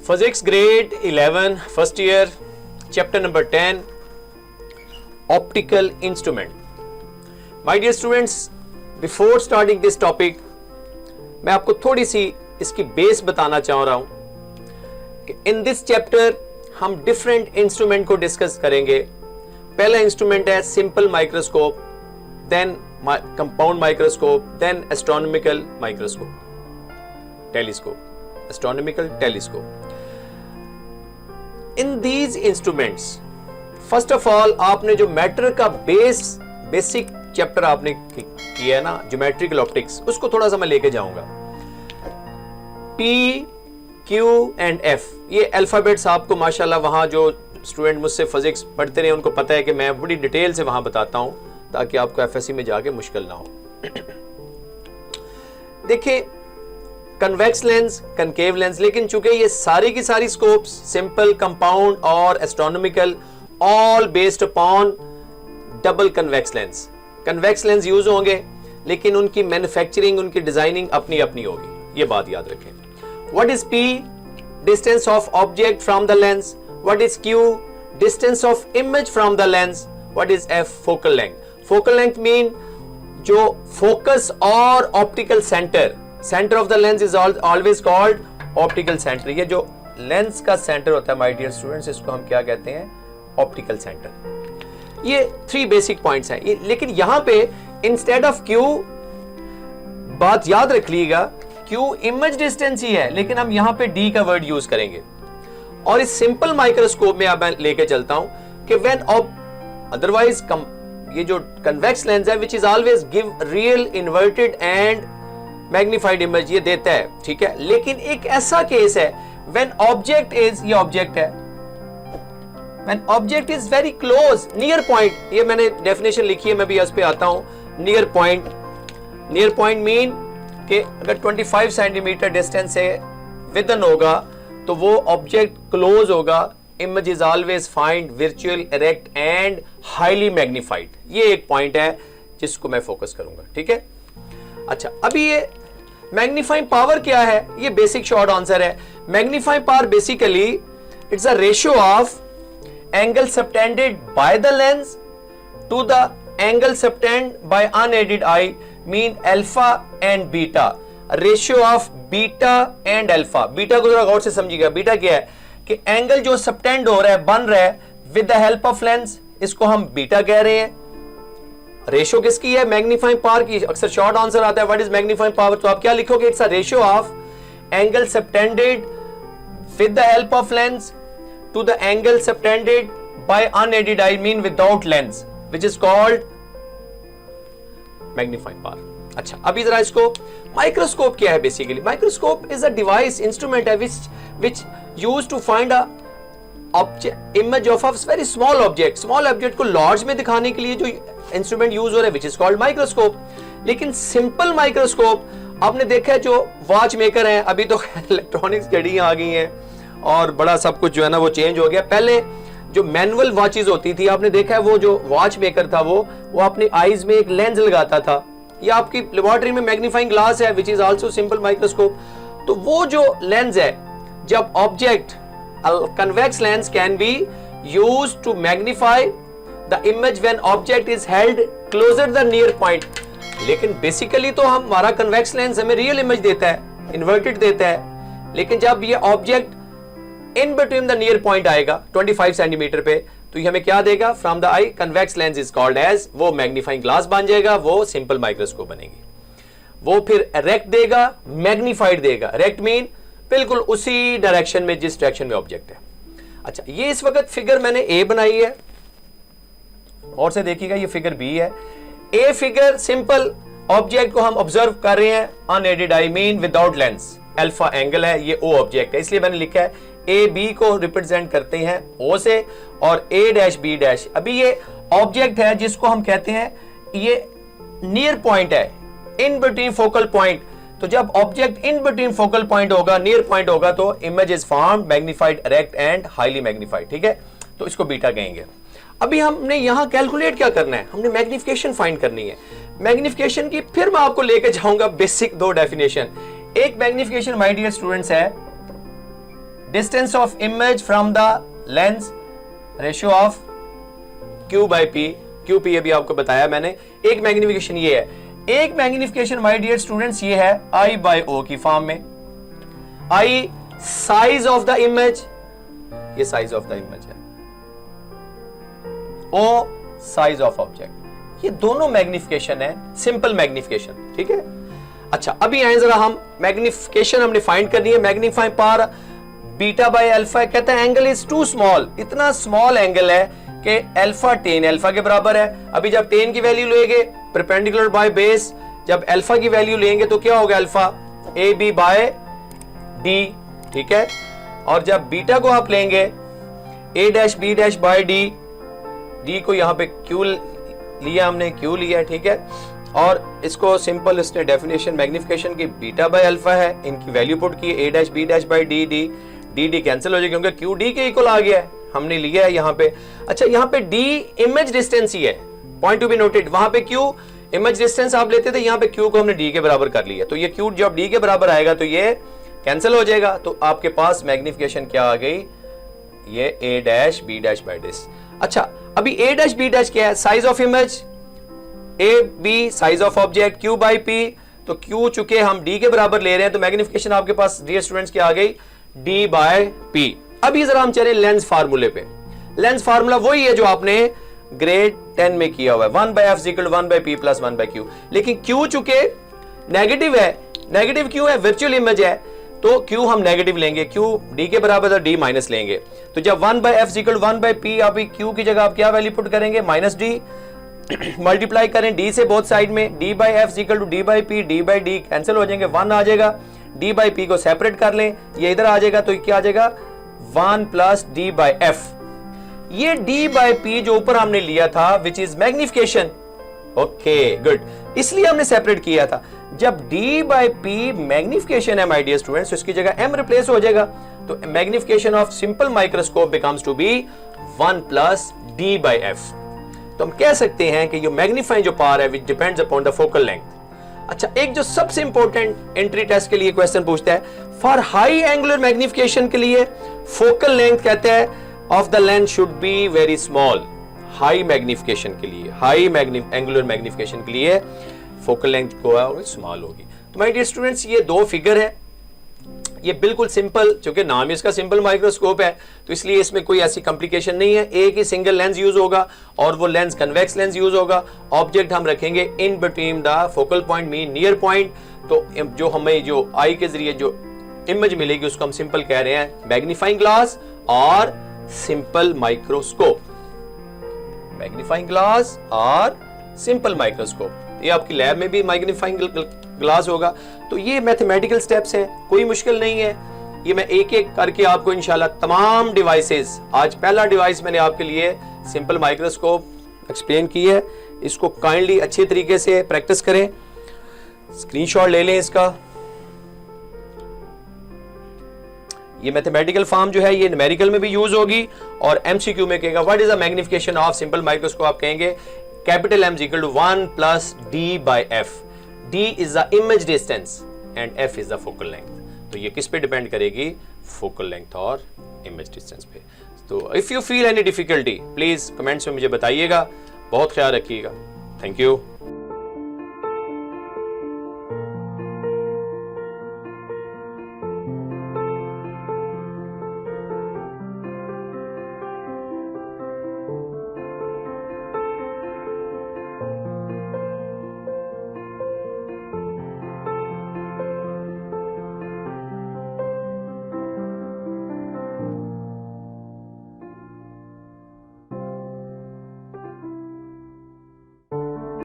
Physics grade 11 first year chapter number 10 optical instrument. My dear students, before starting this topic मैं आपको थोड़ी सी इसकी base बताना चाह रहा हूं कि इन दिस चैप्टर हम डिफरेंट इंस्ट्रूमेंट को डिस्कस करेंगे। पहला इंस्ट्रूमेंट है simple microscope, then compound microscope, then astronomical microscope, telescope, astronomical telescope. In these instruments first of all आपने जो मैटर का बेसिक चैप्टर आपने किया है ना, ज्योमेट्रिकल ऑप्टिक्स, उसको थोड़ा सा मैं लेके जाऊंगा। P, Q एंड F, ये अल्फाबेट्स आपको माशाल्लाह वहां जो स्टूडेंट मुझसे फिजिक्स पढ़ते रहे उनको पता है कि मैं बड़ी डिटेल से वहां बताता हूं ताकि आपको एफएससी में जाके मुश्किल ना हो। देखिए कन्वेक्स लेंस, कनकेव लेंस, लेकिन चूंकि ये सारी की सारी स्कोप्स सिंपल, कंपाउंड और astronomical all based upon double convex lens. Convex lens use होंगे लेकिन उनकी मैन्युफैक्चरिंग, उनकी डिजाइनिंग अपनी अपनी होगी, ये बात याद रखें। What is P? Distance of object from the lens. What is Q? Distance of image from the lens. What is F? Focal length. Focal length mean जो फोकस और optical centre of the lens is always called optical centre. ये जो lens का centre होता है my dear students, इसको हम क्या कहते हैं? Optical centre. ये 3 बेसिक पॉइंट्स हैं, लेकिन यहां पे इंस्टेड ऑफ Q, बात याद रख लीजिएगा, Q इमेज डिस्टेंस ही है, लेकिन हम यहां पे D का वर्ड यूज करेंगे। और इस सिंपल माइक्रोस्कोप में अब मैं लेके चलता हूं कि व्हेन अदरवाइज ये जो कन्वेक्स लेंस है which is always give real inverted and magnified image, ये देता है, ठीक है। लेकिन एक ऐसा केस है व्हेन ऑब्जेक्ट इज, ये ऑब्जेक्ट है, when object is very close near point, ये मैंने डेफिनेशन लिखी है, मैं भी इस पे आता हूं। नियर पॉइंट मीन कि अगर 25 सेंटीमीटर डिस्टेंस से विदन होगा तो वो ऑब्जेक्ट क्लोज होगा। Image is always find virtual, erect and highly magnified. ये एक पॉइंट है जिसको मैं फोकस करूंगा, ठीक है। अच्छा, अभी ये मैग्नीफाइंग पावर क्या है? ये बेसिक शॉर्ट आंसर है। Magnifying power basically it's a ratio of angle subtended by the lens to the angle subtend by unaided eye, mean alpha and beta. Ratio of beta and alpha. Beta को जरा गौर से समझिएगा। Beta क्या है कि angle जो subtend हो रहा है, बन रहा है with the help of lens, इसको हम बीटा कह रहे हैं। रेशियो किसकी है? मैग्नीफाइंग पावर की। अक्सर शॉर्ट आंसर आता है व्हाट इज मैग्नीफाइंग पावर, तो आप क्या लिखोगे? It's a ratio of angle subtended with the help of lens to the angle subtended by unaided eye, mean without lens, which is called magnifying power. अच्छा, अभी जरा इसको, माइक्रोस्कोप क्या है? Basically microscope is a device, instrument है which used to find a image of a very small object। Small object को large में दिखाने के लिए जो इंस्ट्रूमेंट यूज हो रहा है which is called माइक्रोस्कोप। लेकिन सिंपल माइक्रोस्कोप आपने देखा है, जो वॉच मेकर हैं, अभी तो इलेक्ट्रॉनिक्स घड़ियां आ गई हैं और बड़ा सब कुछ जो है ना वो चेंज हो गया। पहले जो मैनुअल वॉचेज होती थी, आपने देखा है वो जो वॉच मेकर था वो अपनी आईज में एक लेंस लगाता था। ये आपकी लेबोरेटरी में मैग्नीफाइंग ग्लास है which is also simple microscope. तो वो जो लेंस है, जब object, convex lens can be used to magnify the image when object is held closer the near point। लेकिन बेसिकली तो हमारा convex lens हमें रियल इमेज देता है, इन्वर्टेड देता है। लेकिन जब ये object in between the near point आएगा 25 सेंटीमीटर पे, तो ये हमें क्या देगा? From the eye convex lens is called as, वो मैग्नीफाइंग ग्लास बन जाएगा, वो सिंपल माइक्रोस्कोप बनेगी। वो फिर इरेक्ट देगा, मैग्नीफाइड देगा। इरेक्ट मीन बिल्कुल उसी डायरेक्शन में जिस डायरेक्शन में ऑब्जेक्ट है। अच्छा, ये इस वक्त फिगर मैंने ए बनाई है, और से देखिएगा ये फिगर बी है। ए फिगर सिंपल ऑब्जेक्ट को हम ऑब्जर्व कर रहे हैं unaided eye, mean without lens. Alpha angle है, ये ओ ऑब्जेक्ट है, इसलिए मैंने लिखा है ए बी को रिप्रेजेंट करते हैं ओ से, और ए डैश बी डैश। अभी ये ऑब्जेक्ट है जिसको हम कहते हैं ये नियर पॉइंट है, इन बिटवीन फोकल पॉइंट। तो जब object in between focal point होगा, नियर पॉइंट होगा, तो image is formed, magnified, erect and highly magnified, ठीक है। तो इसको बीटा कहेंगे। अभी हमने यहां कैलकुलेट क्या करना है? हमने मैग्निफिकेशन फाइंड करनी है। मैग्निफिकेशन की फिर मैं आपको लेके जाऊंगा बेसिक 2 डेफिनेशन। एक मैग्निफिकेशन माय डियर स्टूडेंट्स है distance of image from the lens, ratio of Q by P, QP अभी आपको बताया मैंने। एक मैग्निफिकेशन ये है, एक मैग्निफिकेशन माय डियर स्टूडेंट्स ये है I by O की फॉर्म में। I size of the image, ये साइज ऑफ द इमेज है, O साइज ऑफ ऑब्जेक्ट, ये दोनों मैग्निफिकेशन है, सिंपल मैग्निफिकेशन, ठीक है। अच्छा अभी आए जरा हम मैग्निफिकेशन हमने फाइंड करनी है। Magnifying power beta by alpha, कहता है एंगल इज टू स्मॉल, इतना स्मॉल एंगल है कि अल्फा टेन अल्फा के बराबर है। अभी जब टेन की वैल्यू लेंगे परपेंडिकुलर बाय बेस, जब अल्फा की वैल्यू लेंगे तो क्या होगा, alpha A B by D, ठीक है। और जब बीटा को आप लेंगे A dash B dash by D, D को यहां पे क्यू लिया हमने, क्यू लिया, ठीक है। और इसको सिंपल इसने डेफिनेशन मैग्निफिकेशन की बीटा बाय अल्फा है, इनकी वैल्यू पुट की A dash B dash by D, D D D cancel हो जाएगी क्योंकि क्यू डी के इक्वल आ गया है, हमने लिया है यहाँ पे। अच्छा यहाँ पे डी इमेज डिस्टेंस ही है, पॉइंट टू बी नोटेड। वहां पे क्यू इमेज डिस्टेंस आप लेते थे, यहाँ पे क्यू को हमने डी के बराबर कर लिया, तो ये क्यू जब डी के बराबर आएगा तो ये कैंसिल हो जाएगा, तो आपके पास मैग्निफिकेशन क्या आ गई, ये A dash B dash by this. अच्छा अभी ए डैश बी डैश क्या है, size of image, A B size of object, Q by P, तो क्यू चुके हम डी के बराबर ले रहे हैं तो मैग्निफिकेशन आपके पास डियर स्टूडेंट्स क्या आ गई, डी बाय पी। अभी जरा हम चले लेंस फार्मूले पे। लेंस फार्मूला वही है जो आपने ग्रेड 10 में किया हुआ है, 1 by f equal 1 by p plus 1 by q, लेकिन q चुके नेगेटिव है, नेगेटिव क्यों है, वर्चुअल इमेज है, तो q हम नेगेटिव लेंगे, q d के बराबर है d माइनस लेंगे। तो जब 1 by f equal 1 by p, आप q की जगह आप क्या वैल्यू पुट करेंगे, माइनस d, मल्टीप्लाई करें d से बोथ साइड में, d by f equal to d by p, d by d cancel हो जाएंगे, 1 आ जाएगा, d by p को सेपरेट कर लें, ये इधर आ जाएगा, तो क्या आ जाएगा 1 प्लस d by f। ये d by p जो ऊपर हमने लिया था which is magnification, okay good, इसलिए हमने सेपरेट किया था। जब d by p मैग्निफिकेशन है माय डियर स्टूडेंट्स, तो इसकी जगह m रिप्लेस हो जाएगा, तो magnification of simple microscope becomes to be 1 plus d by f। तो हम कह सकते हैं कि ये मैग्नीफाइंग जो पावर है which depends upon the focal length. अच्छा एक जो सबसे इंपॉर्टेंट एंट्री टेस्ट के लिए क्वेश्चन पूछता है, फॉर हाई एंगुलर मैग्निफिकेशन के लिए फोकल लेंथ कहते हैं of the lens should be very small. High magnification के लिए, हाई एंगुलर मैग्निफिकेशन के लिए फोकल लेंथ को है स्मॉल होगी। तो माय डियर स्टूडेंट्स ये दो फिगर है, ये बिल्कुल सिंपल, क्योंकि नाम इसका सिंपल माइक्रोस्कोप है तो इसलिए इसमें कोई ऐसी कॉम्प्लिकेशन नहीं है। एक ही सिंगल लेंस यूज होगा और वो लेंस कन्वेक्स लेंस यूज होगा। ऑब्जेक्ट हम रखेंगे इन between the focal point mean near point, तो जो हमें जो आई के जरिए जो इमेज मिलेगी उसको हम सिंपल कह रहे हैं मैग्नीफाइंग ग्लास और सिंपल माइक्रोस्कोप। मैग्नीफाइंग ग्लास और सिंपल माइक्रोस्कोप, ये आपकी लैब में भी मैग्नीफाइंग ग्लास होगा। तो ये मैथमेटिकल स्टेप्स हैं, कोई मुश्किल नहीं है, ये मैं एक एक करके आपको इंशाल्लाह तमाम डिवाइसेस, आज पहला डिवाइस मैंने आपके लिए सिंपल माइक्रोस्कोप एक्सप्लेन की है, इसको काइंडली अच्छे तरीके से प्रैक्टिस करें, स्क्रीनशॉट ले लें इसका। ये मैथमेटिकल फॉर्म जो है ये न्यूमेरिकल में भी यूज होगी और एमसीक्यू में कहेगा what is the magnification of simple microscope, आप कहेंगे capital M equal to 1 plus d by f। d is the image distance and f is the focal length. तो ये किस पे डिपेंड करेगी, फोकल लेंथ और इमेज डिस्टेंस पे। तो if you feel any difficulty please comments में मुझे बताइएगा। बहुत ख्याल रखिएगा, थैंक यू।